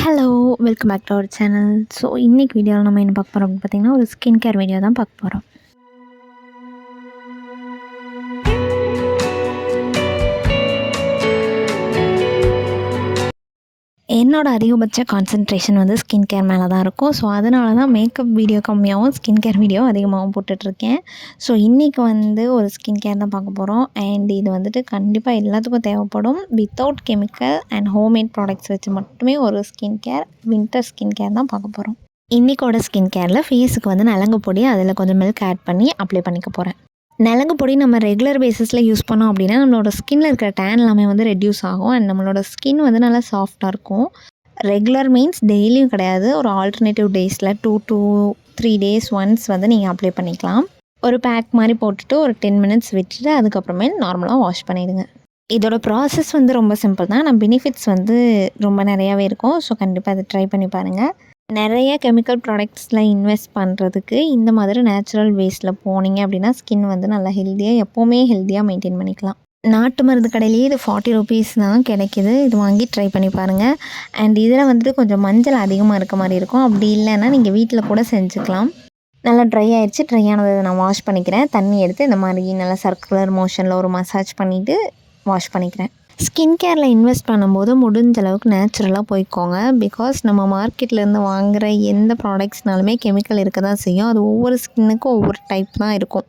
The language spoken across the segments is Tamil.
Hello, welcome back to our channel. So இன்றைக்கி வீடியோவில் நம்ம என்ன பார்க்க போகிறோம் அப்படின்னு பார்த்தீங்கன்னா, ஒரு ஸ்கின் கேர் வீடியோ தான் பார்க்க போகிறோம். என்னோட அதிகபட்ச கான்சன்ட்ரேஷன் வந்து ஸ்கின் கேர் மேலே தான் இருக்கும். ஸோ அதனால தான் மேக்கப் வீடியோ கம்மியாகவும் ஸ்கின் கேர் வீடியோ அதிகமாகவும் போட்டுட்ருக்கேன். ஸோ இன்றைக்கி வந்து ஒரு ஸ்கின் கேர் தான் பார்க்க போகிறோம். அண்ட் இது வந்துட்டு கண்டிப்பாக எல்லாத்துக்கும் தேவைப்படும். Without chemical and homemade products வச்சு மட்டுமே ஒரு skin care, winter skin care தான் பார்க்க போகிறோம். இன்றைக்கோட ஸ்கின் கேரில் ஃபேஸுக்கு வந்து நலங்கு பொடி, அதில் கொஞ்சம் மில்க் ஆட் பண்ணி அப்ளை பண்ணிக்க போகிறேன். நலங்கு பொடி நம்ம ரெகுலர் பேஸிஸில் யூஸ் பண்ணோம் அப்படின்னா நம்மளோட ஸ்கின்னில் இருக்கிற டேன் எல்லாமே வந்து ரெடியூஸ் ஆகும். அண்ட் நம்மளோட ஸ்கின் வந்து நல்லா சாஃப்டாக இருக்கும். ரெகுலர் மீன்ஸ் டெய்லியும் கிடையாது, ஒரு ஆல்டர்னேட்டிவ் டேஸில் 2 to 3 days ஒன்ஸ் வந்து நீங்கள் அப்ளை பண்ணிக்கலாம். ஒரு பேக் மாதிரி போட்டுட்டு ஒரு 10 minutes விட்டுட்டு அதுக்கப்புறமே நார்மலாக வாஷ் பண்ணிவிடுங்க. இதோட ப்ராசஸ் வந்து ரொம்ப சிம்பிள் தான். ஆனால் பெனிஃபிட்ஸ் வந்து ரொம்ப நிறையாவே இருக்கும். ஸோ கண்டிப்பாக அதை ட்ரை பண்ணி பாருங்கள். நிறைய கெமிக்கல் ப்ராடக்ட்ஸில் இன்வெஸ்ட் பண்ணுறதுக்கு இந்த மாதிரி நேச்சுரல் வேஸில் போனீங்க அப்படின்னா ஸ்கின் வந்து நல்லா ஹெல்த்தியாக, எப்போவுமே ஹெல்த்தியாக மெயின்டைன் பண்ணிக்கலாம். நாட்டு மருந்து கடையிலேயே இது 40 rupees தான் கிடைக்கிது. இது வாங்கி ட்ரை பண்ணி பாருங்கள். அண்ட் இதில் வந்துட்டு கொஞ்சம் மஞ்சள் அதிகமாக இருக்க மாதிரி இருக்கும். அப்படி இல்லைன்னா நீங்கள் வீட்டில் கூட செஞ்சுக்கலாம். நல்லா ட்ரை ஆகிடுச்சு. ட்ரை ஆனதை நான் வாஷ் பண்ணிக்கிறேன். தண்ணி எடுத்து இந்த மாதிரி நல்லா சர்க்குலர் மோஷனில் ஒரு மசாஜ் பண்ணிவிட்டு வாஷ் பண்ணிக்கிறேன். ஸ்கின் கேரில் இன்வெஸ்ட் பண்ணும்போது முடிஞ்ச அளவுக்கு நேச்சுரலாக போய்க்கோங்க. பிகாஸ் நம்ம மார்க்கெட்லேருந்து வாங்குகிற எந்த ப்ராடக்ட்ஸ்னாலுமே கெமிக்கல் இருக்க தான் செய்யும். அது ஒவ்வொரு ஸ்கின்னுக்கும் ஒவ்வொரு டைப் தான் இருக்கும்.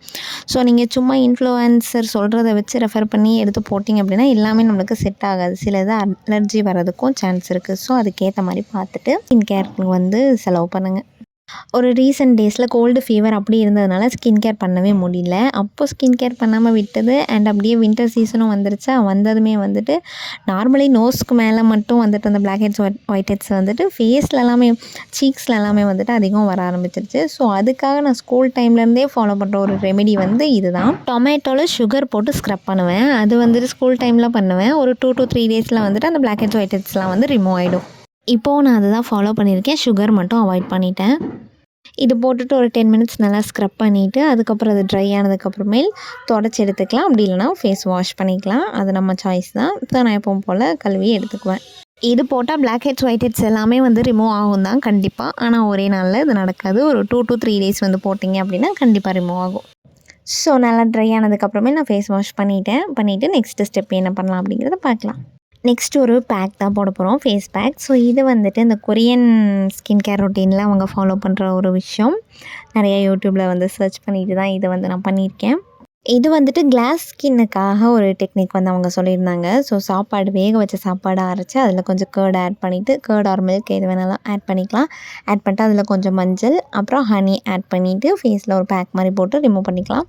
ஸோ நீங்கள் சும்மா இன்ஃப்ளூயன்சர் சொல்கிறத வச்சு ரெஃபர் பண்ணி எடுத்து போட்டிங்க அப்படின்னா எல்லாமே நம்மளுக்கு செட் ஆகாது. சில இது அலர்ஜி வர்றதுக்கும் சான்ஸ் இருக்குது. ஸோ அதுக்கேற்ற மாதிரி பார்த்துட்டு ஸ்கின் கேருக்கு வந்து செலவு பண்ணுங்கள். ஒரு ரீசெண்ட் டேஸில் கோல்டு ஃபீவர் அப்படி இருந்ததுனால ஸ்கின் கேர் பண்ணவே முடியல. அப்போது ஸ்கின் கேர் பண்ணாமல் விட்டது. அண்ட் அப்படியே வின்டர் சீசனும் வந்துருச்சா, வந்ததுமே வந்துட்டு நார்மலி நோஸ்க்கு மேலே மட்டும் வந்துட்டு அந்த பிளாக் ஹெட்ஸ் ஒயிட் ஹெட்ஸ் வந்துட்டு ஃபேஸில் எல்லாமே, சீக்ஸில் எல்லாமே வந்துட்டு அதிகம் வர ஆரம்பிச்சிருச்சு. ஸோ அதுக்காக நான் ஸ்கூல் டைம்லேருந்தே ஃபாலோ பண்ணுற ஒரு ரெமெடி வந்து இதுதான். டொமேட்டோவில் சுகர் போட்டு ஸ்க்ரப் பண்ணுவேன். அது வந்துட்டு ஸ்கூல் டைமில் பண்ணுவேன். ஒரு 2 to 3 days வந்துட்டு அந்த பிளாக் ஹெட்ஸ் ஒயிட் ஹெட்ஸ்லாம் வந்து ரிமூவ் ஆகிடும். இப்போது நான் அதை தான் ஃபாலோ பண்ணியிருக்கேன். சுகர் மட்டும் அவாய்ட் பண்ணிட்டேன். இது போட்டுட்டு ஒரு 10 minutes நல்லா ஸ்க்ரப் பண்ணிவிட்டு அதுக்கப்புறம் அது ட்ரை ஆனதுக்கப்புறமேல் தொடச்சி எடுத்துக்கலாம். அப்படி இல்லைனா ஃபேஸ் வாஷ் பண்ணிக்கலாம். அது நம்ம சாய்ஸ் தான். இப்போ நான் எப்பவும் போல் கழுவி எடுத்துக்குவேன். இது போட்டால் பிளாக் ஹெட்ஸ் ஒயிட் ஹெட்ஸ் எல்லாமே வந்து ரிமூவ் ஆகும் தான் கண்டிப்பாக. ஆனால் ஒரே நாளில் இது நடக்காது. ஒரு 2 to 3 days வந்து போட்டிங்க அப்படின்னா கண்டிப்பாக ரிமூவ் ஆகும். ஸோ நல்லா ட்ரை ஆனதுக்கப்புறமே நான் ஃபேஸ் வாஷ் பண்ணிவிட்டு நெக்ஸ்ட்டு ஸ்டெப் என்ன பண்ணலாம் அப்படிங்கிறத பார்க்கலாம். நெக்ஸ்ட் ஒரு பேக் தான் போட போகிறோம், ஃபேஸ் பேக். ஸோ இது வந்துட்டு இந்த கொரியன் ஸ்கின் கேர் ரொட்டீனில் அவங்க ஃபாலோ பண்ணுற ஒரு விஷயம். நிறைய யூடியூப்பில் வந்து சர்ச் பண்ணிட்டு தான் இதை வந்து நான் பண்ணியிருக்கேன். இது வந்துட்டு கிளாஸ் ஸ்கின்னுக்காக ஒரு டெக்னிக் வந்து அவங்க சொல்லியிருந்தாங்க. ஸோ சாப்பாடு வேக வச்ச சாப்பாடை அரைச்சி அதில் கொஞ்சம் கேர்டு ஆட் பண்ணிவிட்டு, கேர்டு ஆர் மில்க் எது வேணாலும் ஆட் பண்ணிக்கலாம். ஆட் பண்ணிட்டு அதில் கொஞ்சம் மஞ்சள் அப்புறம் ஹனி ஆட் பண்ணிவிட்டு ஃபேஸில் ஒரு பேக் மாதிரி போட்டு ரிமூவ் பண்ணிக்கலாம்.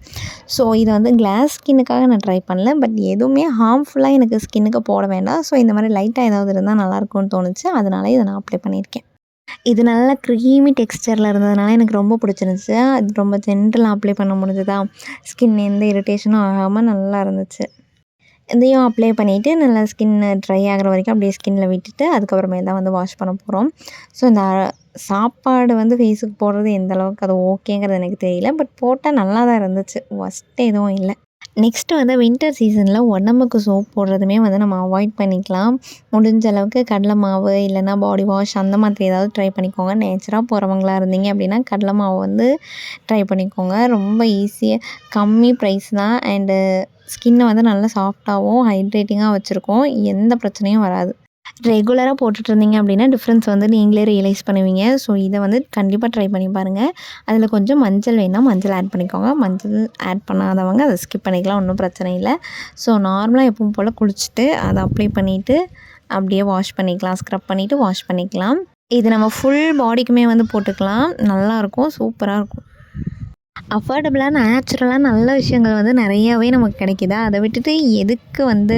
ஸோ இது வந்து கிளாஸ் ஸ்கின்னுக்காக நான் ட்ரை பண்ணல. பட் எதுவுமே ஹார்ம்ஃபுல்லாக எனக்கு ஸ்கின்னுக்கு போட வேண்டாம். ஸோ இந்த மாதிரி லைட்டாக ஏதாவது இருந்தால் நல்லாயிருக்கும்னு தோணுச்சு. அதனால இதை நான் அப்ளை பண்ணியிருக்கேன். இது நல்லா க்ரீமி டெக்ஸ்சரில் இருந்ததுனால எனக்கு ரொம்ப பிடிச்சிருந்துச்சு. அது ரொம்ப ஜென்டலாக அப்ளை பண்ண முடிஞ்சுதா, ஸ்கின் எந்த இரிட்டேஷனும் ஆகாமல் நல்லா இருந்துச்சு. இதையும் அப்ளை பண்ணிவிட்டு நல்லா ஸ்கின் ட்ரை ஆகிற வரைக்கும் அப்படியே ஸ்கின்னில் விட்டுட்டு அதுக்கப்புறமேல் தான் வந்து வாஷ் பண்ண போகிறோம். ஸோ இந்த சாப்பாடு வந்து ஃபேஸுக்கு போடுறது எந்த அளவுக்கு அது ஓகேங்கிறது எனக்கு தெரியல. பட் போட்டால் நல்லா தான் இருந்துச்சு. ஒஸ்ட் எதுவும் இல்லை. நெக்ஸ்ட்டு வந்து வின்டர் சீசனில் உடம்புக்கு சோப் போடுறதுமே வந்து நம்ம அவாய்ட் பண்ணிக்கலாம். முடிஞ்ச அளவுக்கு கடலை மாவு இல்லைனா பாடி வாஷ் அந்த மாதிரி ஏதாவது ட்ரை பண்ணிக்கோங்க. நேச்சராக போகிறவங்களா இருந்தீங்க அப்படின்னா கடலை மாவு வந்து ட்ரை பண்ணிக்கோங்க. ரொம்ப ஈஸியாக, கம்மி ப்ரைஸ் தான். அண்டு ஸ்கின்னை வந்து நல்லா சாஃப்டாகவும் ஹைட்ரேட்டிங்காக வச்சுருக்கோம். எந்த பிரச்சனையும் வராது. ரெகுலராக போட்டுட்டு இருந்தீங்க அப்படின்னா டிஃப்ரென்ஸ் வந்து நீங்களே ரியலைஸ் பண்ணுவீங்க. ஸோ இதை வந்து கண்டிப்பாக ட்ரை பண்ணி பாருங்கள். அதில் கொஞ்சம் மஞ்சள் வேணால் மஞ்சள் ஆட் பண்ணிக்கோங்க. மஞ்சள் ஆட் பண்ணாதவங்க அதை ஸ்கிப் பண்ணிக்கலாம், ஒன்றும் பிரச்சனை இல்லை. ஸோ நார்மலாக எப்பவும் போல் குளிச்சுட்டு அதை அப்ளை பண்ணிவிட்டு அப்படியே வாஷ் பண்ணிக்கலாம். ஸ்க்ரப் பண்ணிவிட்டு வாஷ் பண்ணிக்கலாம். இது நம்ம ஃபுல் பாடிக்குமே வந்து போட்டுக்கலாம். நல்லாயிருக்கும், சூப்பராக இருக்கும். அஃபோர்டபுளாக நேச்சுரலாக நல்ல விஷயங்கள் வந்து நிறையாவே நமக்கு கிடைக்கிது. அதை விட்டுட்டு எதுக்கு வந்து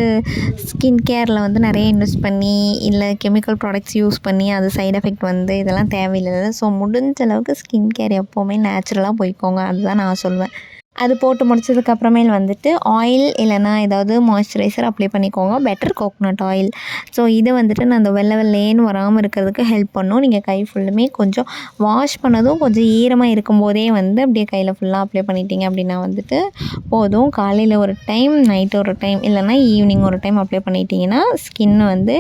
ஸ்கின் கேரில் வந்து நிறைய இன்வெஸ்ட் பண்ணி இல்லை கெமிக்கல் ப்ராடக்ட்ஸ் யூஸ் பண்ணி அது சைட் எஃபெக்ட் வந்து இதெல்லாம் தேவையில்லை. ஸோ முடிஞ்ச அளவுக்கு ஸ்கின் கேர் எப்போவுமே நேச்சுரலாக போய்க்கோங்க. அதுதான் நான் சொல்வேன். அது போட்டு முடிச்சதுக்கப்புறமேல் வந்துட்டு ஆயில் இல்லைனா ஏதாவது மாய்ஸ்சரைசர் அப்ளை பண்ணிக்கோங்க. Better coconut oil. ஸோ இது வந்துட்டு நான் அந்த வெள்ளை வெள்ளையேன்னு வராமல் இருக்கிறதுக்கு ஹெல்ப் பண்ணும். நீங்கள் கை ஃபுல்லுமே கொஞ்சம் வாஷ் பண்ணதும் கொஞ்சம் ஈரமாக இருக்கும்போதே வந்து அப்படியே கையில் ஃபுல்லாக அப்ளை பண்ணிட்டீங்க அப்படின்னா வந்துட்டு போதும். காலையில் ஒரு டைம், நைட்டு ஒரு டைம் இல்லைனா ஈவினிங் ஒரு டைம் அப்ளை பண்ணிட்டீங்கன்னா ஸ்கின் வந்து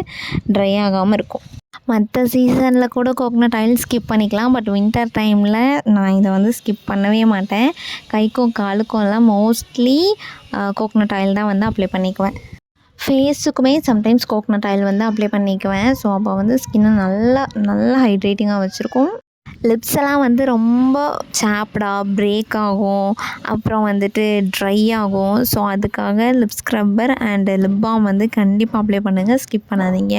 ட்ரை ஆகாமல் இருக்கும். மற்ற சீசனில் கூட கோகனட் ஆயில் ஸ்கிப் பண்ணிக்கலாம். பட் வின்டர் டைமில் நான் இதை வந்து ஸ்கிப் பண்ணவே மாட்டேன். கைக்கும் காலுக்கும்லாம் மோஸ்ட்லி கோகனட் ஆயில் தான் வந்து அப்ளை பண்ணிக்குவேன். ஃபேஸுக்குமே சம்டைம்ஸ் கோகனட் ஆயில் வந்து அப்ளை பண்ணிக்குவேன். ஸோ அப்போ வந்து ஸ்கின்னை நல்லா நல்லா ஹைட்ரேட்டிங்காக வச்சுருக்கும். லிப்ஸ் எல்லாம் வந்து ரொம்ப சாப்டாக பிரேக் ஆகும், அப்புறம் வந்துட்டு ட்ரை ஆகும். ஸோ அதுக்காக lip scrubber and lip balm வந்து கண்டிப்பாக அப்ளை பண்ணுங்கள், ஸ்கிப் பண்ணாதீங்க.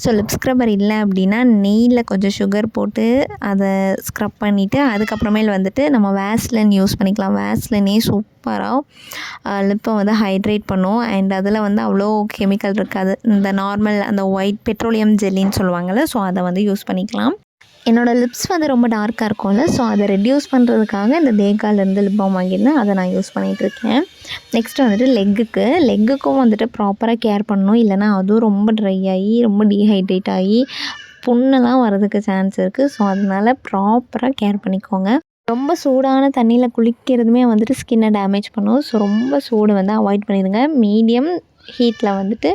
ஸோ லிப் ஸ்க்ரப்பர் இல்லை அப்படின்னா நெய்யில் கொஞ்சம் சுகர் போட்டு அதை ஸ்க்ரப் பண்ணிவிட்டு அதுக்கப்புறமேல் வந்துட்டு நம்ம வேஸ்லின் யூஸ் பண்ணிக்கலாம். வேஸ்லினே சூப்பராக லிப்பை வந்து ஹைட்ரேட் பண்ணும். அண்ட் அதில் வந்து அவ்வளோ கெமிக்கல் இருக்காது. இந்த நார்மல் அந்த ஒயிட் பெட்ரோலியம் ஜெல்லின்னு சொல்லுவாங்கள்ல, ஸோ அதை வந்து யூஸ் பண்ணிக்கலாம். என்னோடய லிப்ஸ் வந்து ரொம்ப டார்க்காக இருக்கும்ல, ஸோ அதை ரெட்யூஸ் பண்ணுறதுக்காக இந்த தேகாலேருந்து லிப் பாம் வாங்கியிருந்தேன். அதை நான் யூஸ் பண்ணிகிட்ருக்கேன். நெக்ஸ்ட்டு வந்துட்டு லெக்குக்கும் வந்துட்டு ப்ராப்பராக கேர் பண்ணணும். இல்லைனா அதுவும் ரொம்ப ட்ரை ஆகி ரொம்ப டீஹைட்ரேட் ஆகி புண்ணெல்லாம் வரதுக்கு சான்ஸ் இருக்குது. ஸோ அதனால் ப்ராப்பராக கேர் பண்ணிக்கோங்க. ரொம்ப சூடான தண்ணியில் குளிக்கிறதுமே வந்துட்டு ஸ்கின்னை டேமேஜ் பண்ணும். ஸோ ரொம்ப சூடு வந்து அவாய்ட் பண்ணிடுங்க. மீடியம் ஹீட்டில் வந்துட்டு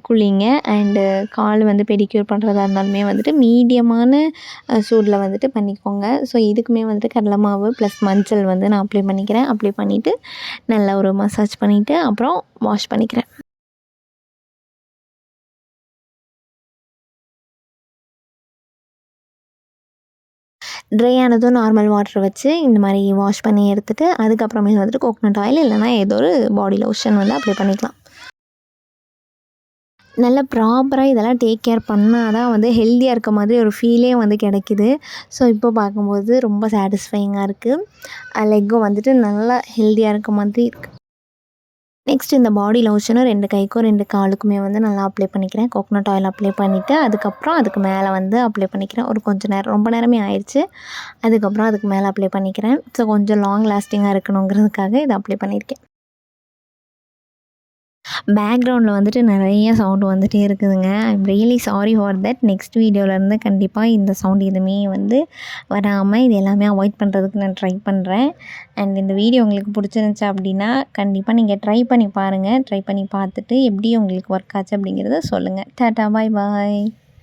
குளிங்க. அண்டு கால் வந்து பெடிக்யூர் பண்ணுறதா இருந்தாலுமே வந்துட்டு மீடியமான சூடில் வந்துட்டு பண்ணிக்கோங்க. ஸோ இதுக்குமே வந்துட்டு கடலை மாவு ப்ளஸ் மஞ்சள் வந்து நான் அப்ளை பண்ணிக்கிறேன். அப்ளை பண்ணிவிட்டு நல்லா ஒரு மசாஜ் பண்ணிவிட்டு அப்புறம் வாஷ் பண்ணிக்கிறேன். ட்ரை ஆனதும் நார்மல் வாட்டர் வச்சு இந்த மாதிரி வாஷ் பண்ணி எடுத்துகிட்டு அதுக்கப்புறமேல் வந்துட்டு கோகனட் ஆயில் இல்லைனா ஏதோ ஒரு பாடி லோஷன் வந்து அப்ளை பண்ணிக்கலாம். நல்லா ப்ராப்பராக இதெல்லாம் டேக் கேர் பண்ணால் தான் வந்து ஹெல்த்தியாக இருக்க மாதிரி ஒரு ஃபீலே வந்து கிடைக்கிது. ஸோ இப்போ பார்க்கும்போது ரொம்ப சாட்டிஸ்ஃபையிங்காக இருக்குது. லெக்கும் வந்துட்டு நல்லா ஹெல்த்தியாக இருக்க மாதிரி இருக்குது. நெக்ஸ்ட் இந்த பாடி லோஷனும் 2 கைக்கும் 2 காலுக்குமே வந்து நல்லா அப்ளை பண்ணிக்கிறேன். கோகனட் ஆயில் அப்ளை பண்ணிவிட்டு அதுக்கப்புறம் அதுக்கு மேலே வந்து அப்ளை பண்ணிக்கிறேன். ஒரு கொஞ்சம் நேரம், ரொம்ப நேரமே ஆயிடுச்சு. அதுக்கப்புறம் அதுக்கு மேலே அப்ளை பண்ணிக்கிறேன். ஸோ கொஞ்சம் லாங் லாஸ்டிங்காக இருக்கணுங்கிறதுக்காக இதை அப்ளை பண்ணியிருக்கேன். பேக்ரவுண்டில் வந்துட்டு நிறைய சவுண்டு வந்துகிட்டே இருக்குதுங்க. I'm really sorry for that. Next வீடியோவிலேருந்து கண்டிப்பாக இந்த சவுண்ட் எதுவுமே வந்து வராமல் இது எல்லாமே அவாய்ட் பண்ணுறதுக்கு நான் ட்ரை பண்ணுறேன். அண்ட் இந்த வீடியோ உங்களுக்கு பிடிச்சிருந்துச்சி அப்படின்னா கண்டிப்பாக நீங்கள் ட்ரை பண்ணி பாருங்கள். ட்ரை பண்ணி பார்த்துட்டு எப்படி உங்களுக்கு ஒர்க் ஆச்சு அப்படிங்கிறத சொல்லுங்கள். டாட்டா, பாய் பாய்.